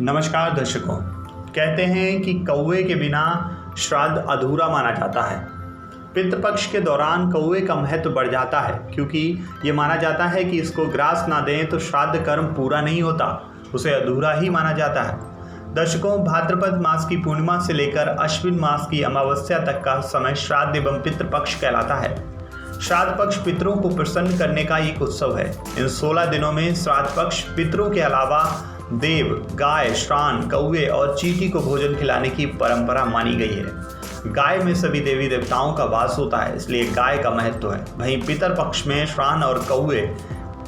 नमस्कार दर्शकों। कहते हैं कि कौवे के बिना श्राद्ध अधूरा माना जाता है। पितृपक्ष के दौरान कौवे का महत्व बढ़ जाता है क्योंकि ये माना जाता है कि इसको ग्रास ना दें तो श्राद्ध कर्म पूरा नहीं होता, उसे अधूरा ही माना जाता है। दर्शकों, भाद्रपद मास की पूर्णिमा से लेकर अश्विन मास की अमावस्या तक का समय श्राद्ध एवं पितृपक्ष कहलाता है। श्राद्ध पक्ष पितरों को प्रसन्न करने का एक उत्सव है। इन 16 दिनों में श्राद्ध पक्ष पितरों के अलावा देव, गाय, श्वान, कौवे और चींटी को भोजन खिलाने की परंपरा मानी गई है। गाय में सभी देवी देवताओं का वास होता है, इसलिए गाय का महत्व है। वहीं पितर पक्ष में श्वान और कौवे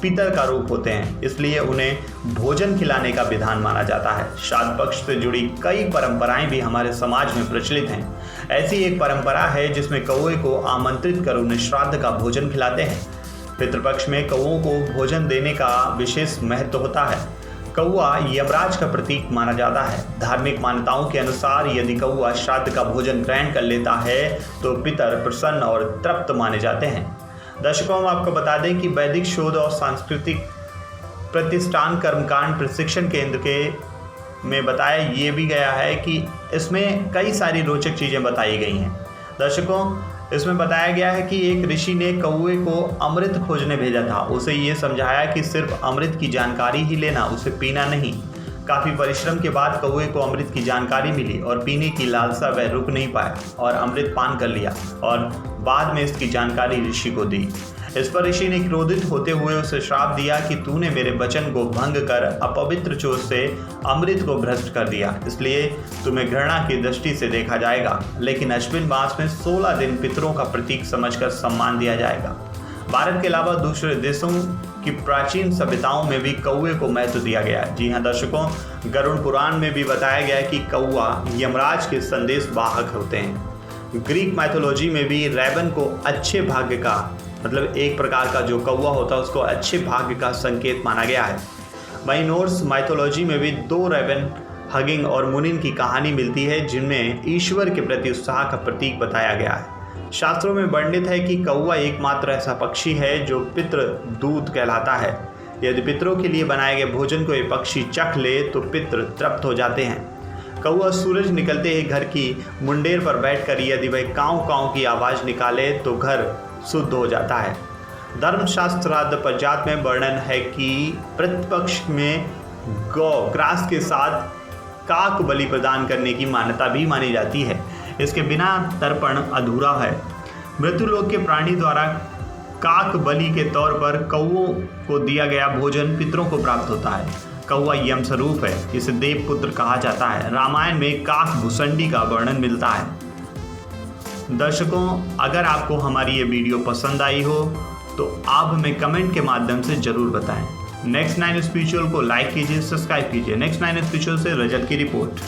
पितर का रूप होते हैं, इसलिए उन्हें भोजन खिलाने का विधान माना जाता है। श्राद्ध पक्ष से जुड़ी कई परंपराएं भी हमारे समाज में प्रचलित हैं। ऐसी एक परंपरा है जिसमें कौवे को आमंत्रित कर उन्हें श्राद्ध का भोजन खिलाते हैं। पितृपक्ष में कौवों को भोजन देने का विशेष महत्व होता है। कौवा यमराज का प्रतीक माना जाता है। धार्मिक मान्यताओं के अनुसार यदि कौवा श्राद्ध का भोजन ग्रहण कर लेता है तो पितर प्रसन्न और तृप्त माने जाते हैं। दर्शकों, हम आपको बता दें कि वैदिक शोध और सांस्कृतिक प्रतिष्ठान कर्मकांड प्रशिक्षण केंद्र के में बताया ये भी गया है कि इसमें कई सारी रोचक चीज़ें बताई गई हैं। दर्शकों, इसमें बताया गया है कि एक ऋषि ने कौवे को अमृत खोजने भेजा था। उसे ये समझाया कि सिर्फ अमृत की जानकारी ही लेना, उसे पीना नहीं। काफ़ी परिश्रम के बाद कौवे को अमृत की जानकारी मिली और पीने की लालसा वह रुक नहीं पाया और अमृत पान कर लिया और बाद में इसकी जानकारी ऋषि को दी। इस पर ऋषि ने क्रोधित होते हुए उसे श्राप दिया कि तूने मेरे वचन को भंग कर अपवित्र चोट से अमृत को भ्रष्ट कर दिया, इसलिए तुम्हें घृणा की दृष्टि से देखा जाएगा। लेकिन अश्विन मास में 16 दिन पितरों का प्रतीक समझकर सम्मान दिया जाएगा। भारत के अलावा दूसरे देशों की प्राचीन सभ्यताओं में भी कौवे को महत्व दिया गया है। जी हाँ दर्शकों, गरुड़ पुराण में भी बताया गया है कि कौवा यमराज के संदेश वाहक होते हैं। ग्रीक मैथोलॉजी में भी रैवन को अच्छे भाग्य का, मतलब एक प्रकार का जो कौवा होता है उसको अच्छे भाग्य का संकेत माना गया है। वहीं नॉर्स माइथोलॉजी में भी 2 रैवन, हगिंग और मुनिन की कहानी मिलती है जिनमें ईश्वर के प्रति उत्साह का प्रतीक बताया गया है। शास्त्रों में वर्णित है कि कौवा एकमात्र ऐसा पक्षी है जो पितृ दूत कहलाता है। यदि पितरों के लिए बनाए गए भोजन को ये पक्षी चख ले तो पितृ तृप्त हो जाते हैं। कौवा सूरज निकलते ही घर की मुंडेर पर बैठकर यदि वह काँव काँव की आवाज़ निकाले तो घर शुद्ध हो जाता है। धर्मशास्त्रार्ध पश्चात में वर्णन है कि प्रतिपक्ष में गौ ग्रास के साथ काक बलि प्रदान करने की मान्यता भी मानी जाती है। इसके बिना तर्पण अधूरा है। मृत्युलोक के प्राणी द्वारा काक बलि के तौर पर कौवों को दिया गया भोजन पितरों को प्राप्त होता है। कौवा यम स्वरूप है, इसे देवपुत्र कहा जाता है। रामायण में काक भुसंडी का वर्णन मिलता है। दर्शकों, अगर आपको हमारी ये वीडियो पसंद आई हो तो आप हमें कमेंट के माध्यम से ज़रूर बताएं। नेक्स्ट 9 स्पिरिचुअल को लाइक कीजिए, सब्सक्राइब कीजिए। नेक्स्ट 9 स्पिरिचुअल से रजत की रिपोर्ट।